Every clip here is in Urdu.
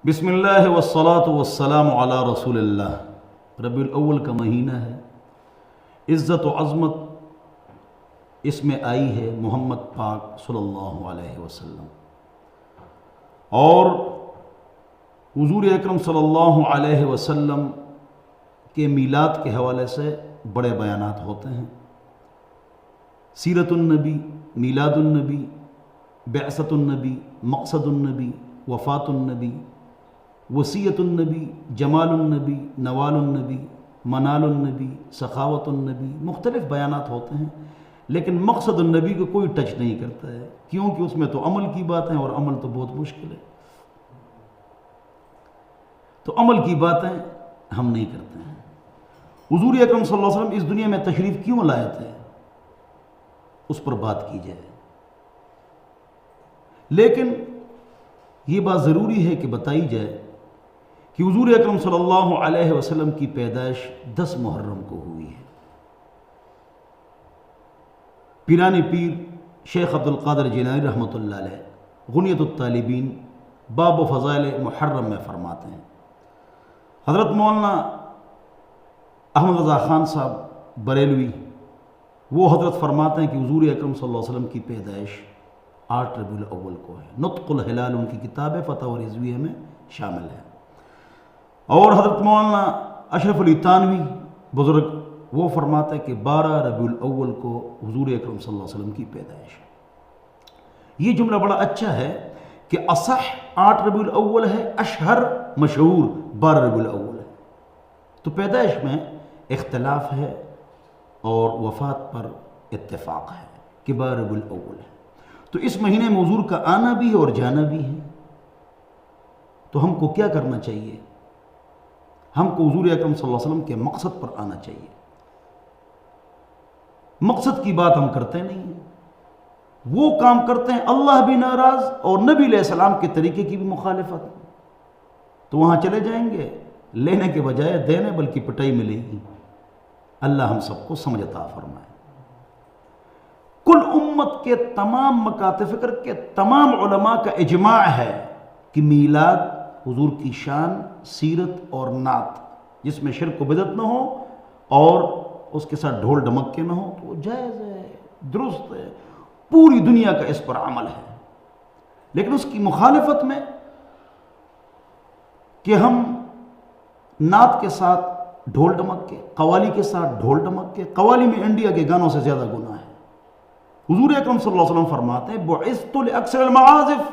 بسم اللہ والصلاة والسلام علی رسول اللہ۔ ربیع الاول کا مہینہ ہے، عزت و عظمت اس میں آئی ہے محمد پاک صلی اللہ علیہ وسلم، اور حضور اکرم صلی اللہ علیہ وسلم کے میلاد کے حوالے سے بڑے بیانات ہوتے ہیں۔ سیرت النبی، میلاد النبی، بعثت النبی، مقصد النبی، وفات النبی، وصیت النبی، جمال النبی، نوال النبی، منال النبی، سخاوت النبی، مختلف بیانات ہوتے ہیں، لیکن مقصد النبی کو کوئی ٹچ نہیں کرتا ہے، کیونکہ اس میں تو عمل کی باتیں، اور عمل تو بہت مشکل ہے، تو عمل کی باتیں ہم نہیں کرتے ہیں۔ حضور اکرم صلی اللہ علیہ وسلم اس دنیا میں تشریف کیوں لائے تھے، اس پر بات کی جائے، لیکن یہ بات ضروری ہے کہ بتائی جائے کہ حضور اکرم صلی اللہ علیہ وسلم کی پیدائش 10 محرم کو ہوئی ہے۔ پیرانی پیر شیخ عبد القادر جیلانی رحمۃ اللہ علیہ غنیۃ الطالبین باب و فضائل محرم میں فرماتے ہیں، حضرت مولانا احمد رضا خان صاحب بریلوی وہ حضرت فرماتے ہیں کہ حضور اکرم صلی اللہ علیہ وسلم کی پیدائش 8 ربیع الاول کو ہے۔ نطق الہلال ان کی کتاب فتح رضویہ میں شامل ہے، اور حضرت مولانا اشرف علی تانوی بزرگ وہ فرماتے ہیں کہ 12 ربیع الاول کو حضور اکرم صلی اللہ علیہ وسلم کی پیدائش ہے۔ یہ جملہ بڑا اچھا ہے کہ اصح 8 ربیع الاول ہے، اشہر مشہور 12 ربیع الاول ہے، تو پیدائش میں اختلاف ہے اور وفات پر اتفاق ہے کہ 12 ربیع الاول ہے، تو اس مہینے میں حضور کا آنا بھی ہے اور جانا بھی ہے، تو ہم کو کیا کرنا چاہیے؟ ہم کو حضور اکرم صلی اللہ علیہ وسلم کے مقصد پر آنا چاہیے۔ مقصد کی بات ہم کرتے نہیں ہیں، وہ کام کرتے ہیں اللہ بھی ناراض اور نبی علیہ السلام کے طریقے کی بھی مخالفت، تو وہاں چلے جائیں گے، لینے کے بجائے دینے بلکہ پٹائی ملے گی۔ اللہ ہم سب کو سمجھ عطا فرمائے۔ کل امت کے تمام مکاتب فکر کے تمام علماء کا اجماع ہے کہ میلاد حضور کی شان، سیرت اور نعت جس میں شرک و بدعت نہ ہو اور اس کے ساتھ ڈھول ڈمکے نہ ہو، تو وہ جائز ہے، درست ہے، پوری دنیا کا اس پر عمل ہے، لیکن اس کی مخالفت میں کہ ہم نعت کے ساتھ ڈھول ڈمک کے، قوالی کے ساتھ ڈھول ڈمک کے، قوالی میں انڈیا کے گانوں سے زیادہ گناہ ہے۔ حضور اکرم صلی اللہ علیہ وسلم فرماتے ہیں بعثت لاکثر المعازف،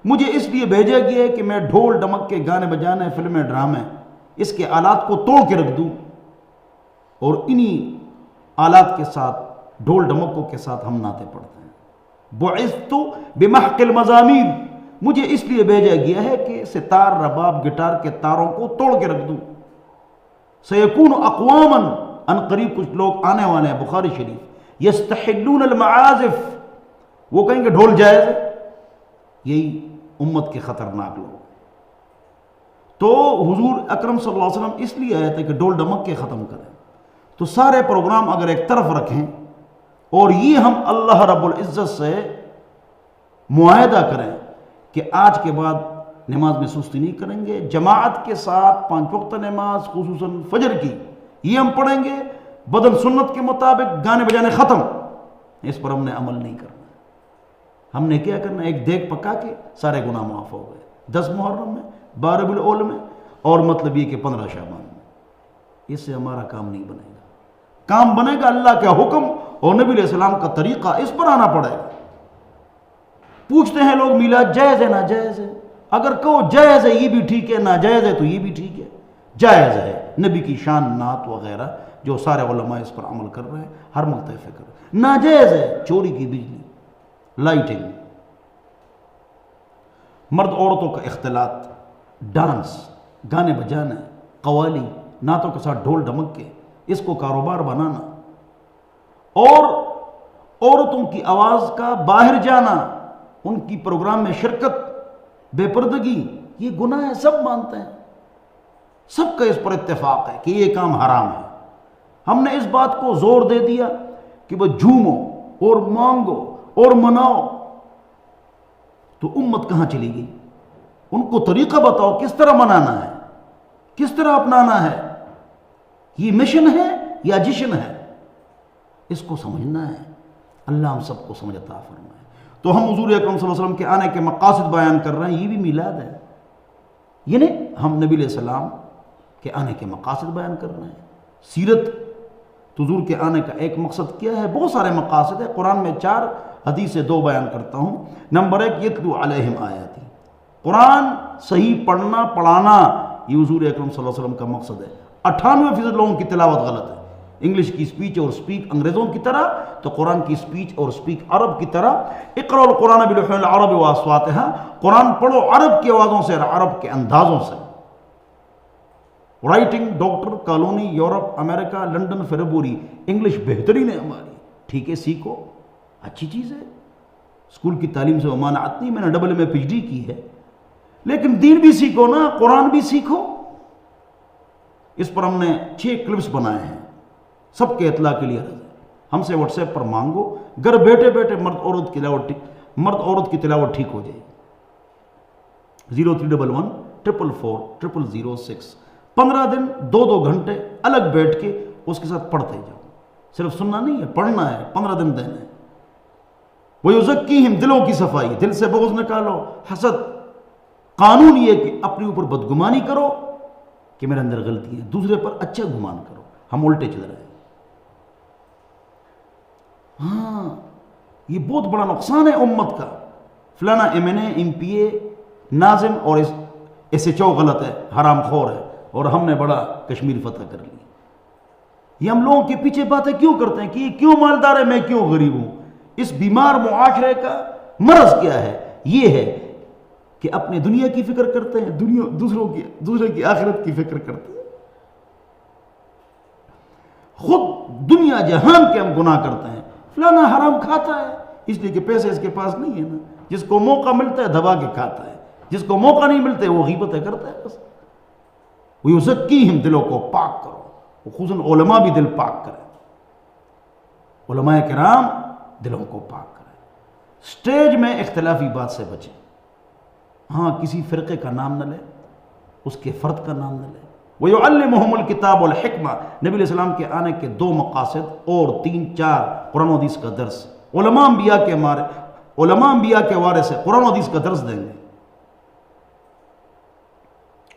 مجھے اس لیے بھیجا گیا ہے کہ میں ڈھول ڈمک کے گانے بجانے، فلمیں، ڈرامے، اس کے آلات کو توڑ کے رکھ دوں، اور انہی آلات کے ساتھ، ڈھول ڈمکوں کے ساتھ ہم نعتیں پڑھتے ہیں۔ بعثت بمحق المزامیر، مجھے اس لیے بھیجا گیا ہے کہ ستار، رباب، گٹار کے تاروں کو توڑ کے رکھ دوں۔ سیکون اقواما، ان قریب کچھ لوگ آنے والے ہیں، بخاری شریف، یستحلون المعازف، وہ کہیں گے ڈھول جائز ہے، یہی امت کے خطرناک لوگ۔ تو حضور اکرم صلی اللہ علیہ وسلم اس لیے آئے تھے کہ ڈھول ڈمک کے ختم کریں، تو سارے پروگرام اگر ایک طرف رکھیں اور یہ ہم اللہ رب العزت سے معاہدہ کریں کہ آج کے بعد نماز میں سستی نہیں کریں گے، جماعت کے ساتھ 5 وقت نماز خصوصاً فجر کی یہ ہم پڑھیں گے بدن سنت کے مطابق، گانے بجانے ختم، اس پر ہم نے عمل نہیں کرنا۔ ہم نے کیا کرنا؟ ایک دیگ پکا کے سارے گناہ معاف ہو گئے، 10 محرم میں، 12 ربیع الاول میں، اور مطلب یہ کہ 15 شعبان میں۔ اس سے ہمارا کام نہیں بنے گا، کام بنے گا اللہ کا حکم اور نبی علیہ السلام کا طریقہ، اس پر آنا پڑے گا۔ پوچھتے ہیں لوگ میلاد جائز ہے ناجائز ہے؟ اگر کہو جائز ہے یہ بھی ٹھیک ہے، ناجائز ہے تو یہ بھی ٹھیک ہے۔ جائز ہے، نبی کی شان، نعت وغیرہ جو سارے علماء اس پر عمل کر رہے ہیں، ہر مکتب فکر۔ ناجائز ہے چوری کی بجلی، لائٹنگ، مرد عورتوں کا اختلاط، ڈانس، گانے بجانا، قوالی، نعتوں کے ساتھ ڈھول ڈمک کے اس کو کاروبار بنانا، اور عورتوں کی آواز کا باہر جانا، ان کی پروگرام میں شرکت، بے پردگی، یہ گناہ ہے، سب مانتے ہیں، سب کا اس پر اتفاق ہے کہ یہ کام حرام ہے۔ ہم نے اس بات کو زور دے دیا کہ وہ جھومو اور مانگو اور مناؤ، تو امت کہاں چلی گئی؟ ان کو طریقہ بتاؤ کس طرح منانا ہے، کس طرح اپنانا ہے، یہ مشن ہے یا جشن ہے، اس کو سمجھنا ہے۔ اللہ ہم سب کو سمجھ عطا فرمائے۔ تو ہم حضور اکرم صلی اللہ علیہ وسلم کے آنے کے مقاصد بیان کر رہے ہیں، یہ بھی میلاد ہے، یعنی ہم نبی علیہ السلام کے آنے کے مقاصد بیان کر رہے ہیں۔ سیرت تو حضور کے آنے کا ایک مقصد کیا ہے؟ بہت سارے مقاصد ہیں، قرآن میں 4 حدیث سے 2 بیان کرتا ہوں۔ نمبر 1 یتلو علیہم آیاتی، قرآن صحیح پڑھنا پڑھانا، یہ حضور اکرم صلی اللہ علیہ وسلم کا مقصد ہے۔ 98% لوگوں کی تلاوت غلط ہے، انگلش کی سپیچ اور سپیک انگریزوں کی طرح، تو قرآن کی سپیچ اور سپیک عرب کی طرح۔ اقرأ القرآن بلحون العرب واصواتها، قرآن پڑھو عرب کی آوازوں سے، عرب کے اندازوں سے۔ رائٹنگ ڈاکٹر کالونی، یورپ، امریکہ، لنڈن، فیبرری، انگلش بہترین ہے ہماری، ٹھیک ہے سیکھو، اچھی چیز ہے، اسکول کی تعلیم سے ممانعت نہیں، میں نے ڈبل میں PhD کی ہے، لیکن دین بھی سیکھو نا، قرآن بھی سیکھو۔ اس پر ہم نے 6 کلپس بنائے ہیں، سب کے اطلاع کے لیے ہم سے واٹس ایپ پر مانگو، گھر بیٹھے بیٹھے مرد عورت کی تلاوت ٹھیک ہو جائے۔ 0311 444 006، 15 دن 2 گھنٹے الگ بیٹھ کے اس کے ساتھ پڑھتے جاؤ، صرف سننا نہیں ہے، پڑھنا ہے، 15 دن دینا ہے۔ وَيُزَكِّيهِمْ، دلوں کی صفائی، دل سے بغض نکالو، حسد، قانون یہ کہ اپنے اوپر بدگمانی کرو کہ میرے اندر غلطی ہے، دوسرے پر اچھا گمان کرو، ہم الٹے چل رہے ہیں۔ ہاں یہ بہت بڑا نقصان ہے امت کا، فلانا MNA MPA ناظم اور SHO غلط ہے، حرام خور ہے، اور ہم نے بڑا کشمیر فتح کر لی۔ یہ ہم لوگوں کے پیچھے باتیں کیوں کرتے ہیں کہ یہ کیوں مالدار ہے میں کیوں غریب ہوں؟ اس بیمار معاشرے کا مرض کیا ہے؟ یہ ہے کہ اپنے دنیا کی فکر کرتے ہیں، دوسرے کی آخرت کی فکر کرتے ہیں، خود دنیا جہان کے ہم گناہ کرتے ہیں۔ فلانا حرام کھاتا ہے اس لیے کہ پیسے اس کے پاس نہیں ہے نا، جس کو موقع ملتا ہے دبا کے کھاتا ہے، جس کو موقع نہیں ملتا ہے وہ غیبتیں کرتا ہے بس۔ وَيُزَكِّيهِمْ، دلوں کو پاک کرو، خصوصاً علماء بھی دل پاک کریں، علماء کرام دلوں کو پاک کریں۔ سٹیج میں اختلافی بات سے بچیں، ہاں کسی فرقے کا نام نہ لے، اس کے فرد کا نام نہ لے۔ وَيُعَلِّمُهُمُ الْكِتَابُ وَالْحِكْمَةَ، نبی علیہ السلام کے آنے کے 2 مقاصد اور 3-4 قرآن و حدیث کا درس۔ علماء انبیاء کے وارث سے قرآن و حدیث کا درس دیں گے،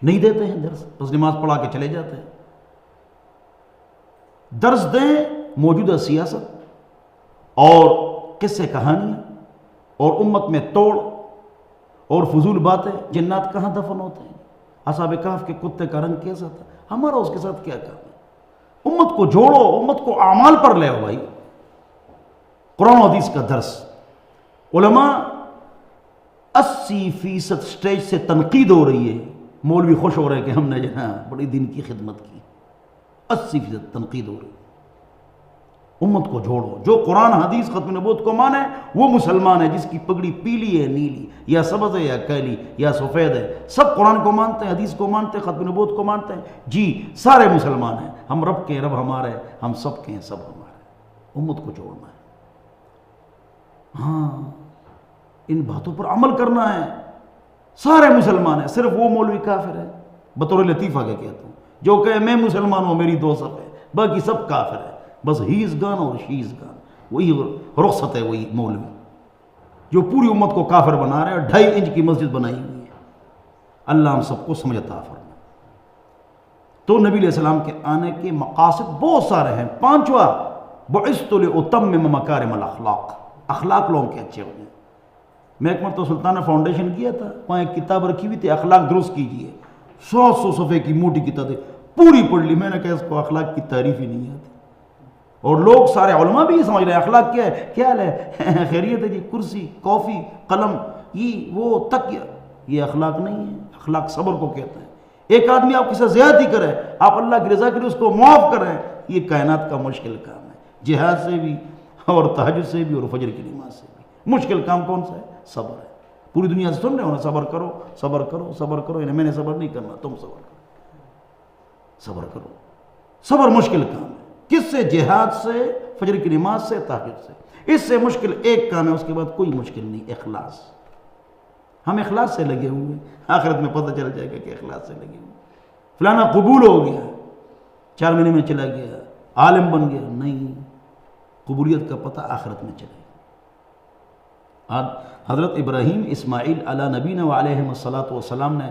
نہیں دیتے ہیں درس، بس نماز پڑھا کے چلے جاتے ہیں۔ درس دیں موجودہ سیاست اور قصے کہانیاں اور امت میں توڑ اور فضول باتیں، جنات کہاں دفن ہوتے ہیں، اصحاب کہف کے کتے کا رنگ کیسا تھا، ہمارا اس کے ساتھ کیا کام ہے؟ امت کو جوڑو، امت کو اعمال پر لے ہو بھائی۔ قرآن و حدیث کا درس، علماء 80% سٹیج سے تنقید ہو رہی ہے، مولوی خوش ہو رہے ہیں کہ ہم نے جہاں بڑی دین کی خدمت کی، 80% تنقید ہو رہی ہے۔ امت کو جوڑو، جو قرآن حدیث ختم نبوت کو مانے وہ مسلمان ہے، جس کی پگڑی پیلی ہے، نیلی یا سبز ہے یا کیلی یا سفید ہے، سب قرآن کو مانتے ہیں، حدیث کو مانتے ہیں، ختم نبوت کو مانتے ہیں، جی سارے مسلمان ہیں، ہم رب کے ہیں، رب ہمارے، ہم سب کے ہیں، سب ہمارے۔ امت کو جوڑنا ہے، ہاں ان باتوں پر عمل کرنا ہے۔ سارے مسلمان ہیں، صرف وہ مولوی کافر ہے، بطور لطیفہ کے کہتا ہوں، جو کہ میں مسلمان ہوں میری 2 صف ہے، باقی سب کافر ہے، بس ہی از گان اور شی از گان، وہی رخصت ہے، وہی مولوی جو پوری امت کو کافر بنا رہے ہیں، 2.5 انچ کی مسجد بنائی ہوئی ہے۔ اللہ ہم سب کو سمجھ عطا فرمائے۔ تو نبی علیہ السلام کے آنے کے مقاصد بہت سارے ہیں۔ 5واں بعثت لأتمم مکارم الاخلاق، اخلاق لوگوں کے اچھے ہو جائیں۔ میں ایک مرتبہ سلطانہ فاؤنڈیشن کیا تھا، وہاں ایک کتاب رکھی ہوئی تھی، اخلاق درست کیجیے، 100 صفحے کی موٹی کتاب پوری پڑھ لی، میں نے کہا اس کو اخلاق کی تعریف ہی نہیں آتی، اور لوگ سارے علماء بھی یہ سمجھ رہے ہیں اخلاق کیا ہے، کیا حال ہے، خیریت ہے جی، کرسی، کافی، قلم، یہ وہ تکیہ، یہ اخلاق نہیں ہے۔ اخلاق صبر کو کہتے ہیں۔ ایک آدمی آپ کے ساتھ زیادتی کرے، آپ اللہ کی رضا کے لیے اس کو معاف کریں، یہ کائنات کا مشکل کام ہے، جہاد سے بھی اور تہجد سے بھی اور فجر کی نماز سے بھی مشکل کام کون سا ہے؟ صبر ہے۔ پوری دنیا سے سن رہے ہو نا، صبر کرو صبر کرو صبر کرو، یعنی میں نے صبر نہیں کرنا، تم صبر کرو، صبر کرو۔ صبر مشکل کام ہے، کس سے؟ جہاد سے، فجر کی نماز سے، تہجد سے۔ اس سے مشکل ایک کام ہے، اس کے بعد کوئی مشکل نہیں، اخلاص۔ ہم اخلاص سے لگے ہوئے ہیں، آخرت میں پتہ چل جائے گا کہ اخلاص سے لگے ہوئے، فلانا قبول ہو گیا، 4 مہینے میں چلا گیا، عالم بن گیا، نہیں، قبولیت کا پتہ آخرت میں چلے گا۔ حضرت ابراہیم اسماعیل علی نبینا وعلیہ السلام نے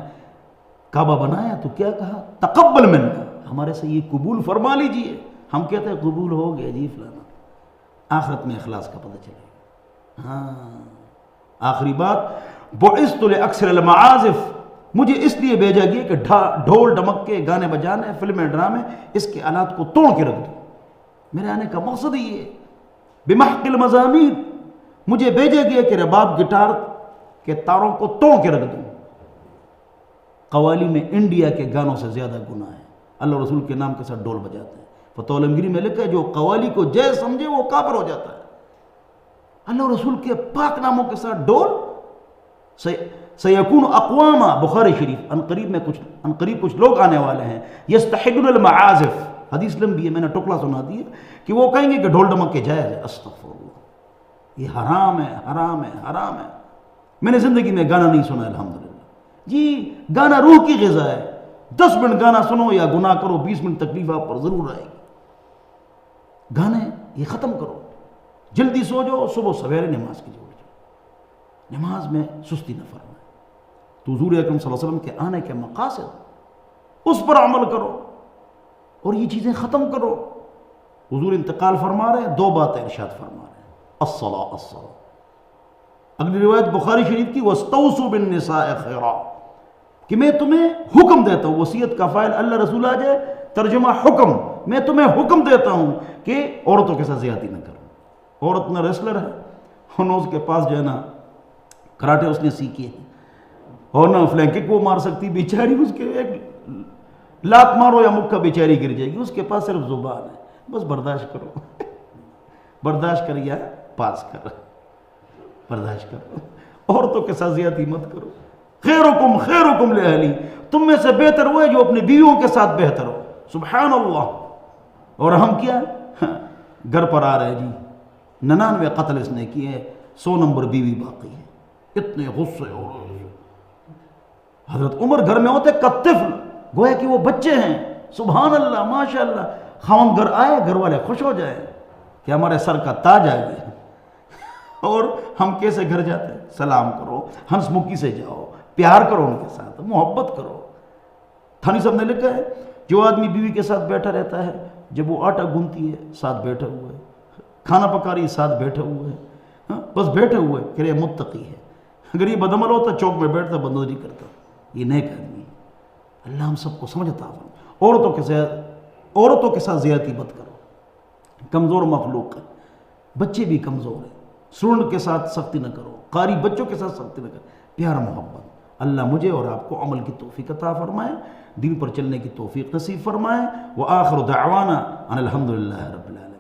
کعبہ بنایا تو کیا کہا؟ تقبل منا، ہمارے سے یہ قبول فرما لیجئے۔ ہم کہتے ہیں قبول ہو گیا جی فلانا، آخرت میں اخلاص کا پتہ چلے گا۔ ہاں، آخری بات، بعثت لاکثر المعازف، مجھے اس لیے بھیجا گیا کہ ڈھول ڈمکے، گانے بجانے، فلمیں ڈرامے، اس کے آلات کو توڑ کے رکھ دوں۔ میرے آنے کا مقصد ہی ہے، بمحق المزامیر، مجھے بھیجا گیا کہ رباب گٹار کے تاروں کو توڑ کے رکھ دوں۔ قوالی میں انڈیا کے گانوں سے زیادہ گناہ ہے، اللہ رسول کے نام کے ساتھ ڈھول بجاتے ہیں۔ فتح علمگیری میں لکھا ہے جو قوالی کو جائز سمجھے وہ کافر ہو جاتا ہے۔ اللہ رسول کے پاک ناموں کے ساتھ ڈھول، سیکون اقواما، بخاری شریف، ان قریب کچھ لوگ آنے والے ہیں، یستحلون المعازف، حدیث لمبی ہے، میں نے ٹکڑا سنا دیا، کہ وہ کہیں گے کہ ڈھول ڈمک کے جائز ہے۔ استغفر اللہ، یہ حرام ہے، حرام ہے، حرام ہے۔ میں نے زندگی میں گانا نہیں سنا الحمدللہ۔ جی گانا روح کی غذا ہے، 10 منٹ گانا سنو یا گناہ کرو، 20 منٹ تکلیف آپ پر ضرور آئے گی۔ گانے یہ ختم کرو، جلدی سو جاؤ، صبح سویرے نماز کی جوڑ جاؤ، نماز میں سستی نہ فرمائے۔ تو حضور اکرم صلی اللہ علیہ وسلم کے آنے کے مقاصد، اس پر عمل کرو اور یہ چیزیں ختم کرو۔ حضور انتقال فرما رہے ہیں، 2 باتیں ارشاد فرما رہے ہیں، الصلاۃ الصلاۃ۔ اگلی روایت بخاری شریف کی، واستوصوا بالنساء خیرا، کہ میں تمہیں حکم دیتا ہوں، وصیت کا فاعل اللہ رسول آ جائے، ترجمہ حکم، میں تمہیں حکم دیتا ہوں کہ عورتوں کے ساتھ زیادتی نہ کرو۔ عورت نہ ریسلر ہے، اور نہ اس کے پاس جو ہے نا کراٹے اس نے سیکھی ہے، اور نہ فلینک کک وہ مار سکتی، بیچاری اس کے ایک لات مارو یا مکہ بیچاری گر جائے گی، اس کے پاس صرف زبان ہے، بس برداشت کرو، برداشت کر یا پاس کر، برداشت کرو، عورتوں کے ساتھ زیادتی مت کرو۔ خیرکم خیرکم لأہلی، تم میں سے بہتر وہ ہے جو اپنے بیویوں کے ساتھ بہتر ہو۔ سبحان اللہ۔ اور ہم کیا گھر پر آ رہے جی، 99 قتل اس نے کیے، 100 نمبر بیوی باقی ہے، اتنے غصے ہو رہے ہیں۔ حضرت عمر گھر میں ہوتے کطفل، گویا کہ وہ بچے ہیں، سبحان اللہ، ماشاء اللہ۔ خاوند گھر آئے، گھر والے خوش ہو جائے کہ ہمارے سر کا تاج آ گیا۔ اور ہم کیسے گھر جاتے ہیں؟ سلام کرو، ہنس مکی سے جاؤ، پیار کرو ان کے ساتھ، محبت کرو۔ تھانی صاحب نے لکھا ہے، جو آدمی بیوی کے ساتھ بیٹھا رہتا ہے، جب وہ آٹا گونتی ہے ساتھ بیٹھا ہوا ہے، کھانا پکا رہی ہے ساتھ بیٹھا ہوا ہے، بس بیٹھے ہوئے کہ یہ متقی ہے۔ اگر یہ بدعمل ہوتا، چوک میں بیٹھتا، بندوزی کرتا، یہ نیک آدمی ہے۔ اللہ ہم سب کو سمجھتا ہے۔ عورتوں کے ساتھ زیادتی مت کرو، کمزور مخلوق ہے، بچے بھی کمزور ہیں، اسٹوڈنٹ کے ساتھ سختی نہ کرو، قاری بچوں کے ساتھ سختی نہ کرو، پیار محبت۔ اللہ مجھے اور آپ کو عمل کی توفیق عطا فرمائے، دین پر چلنے کی توفیق نصیب فرمائے۔ وآخر دعوانا ان الحمدللہ رب العالمین۔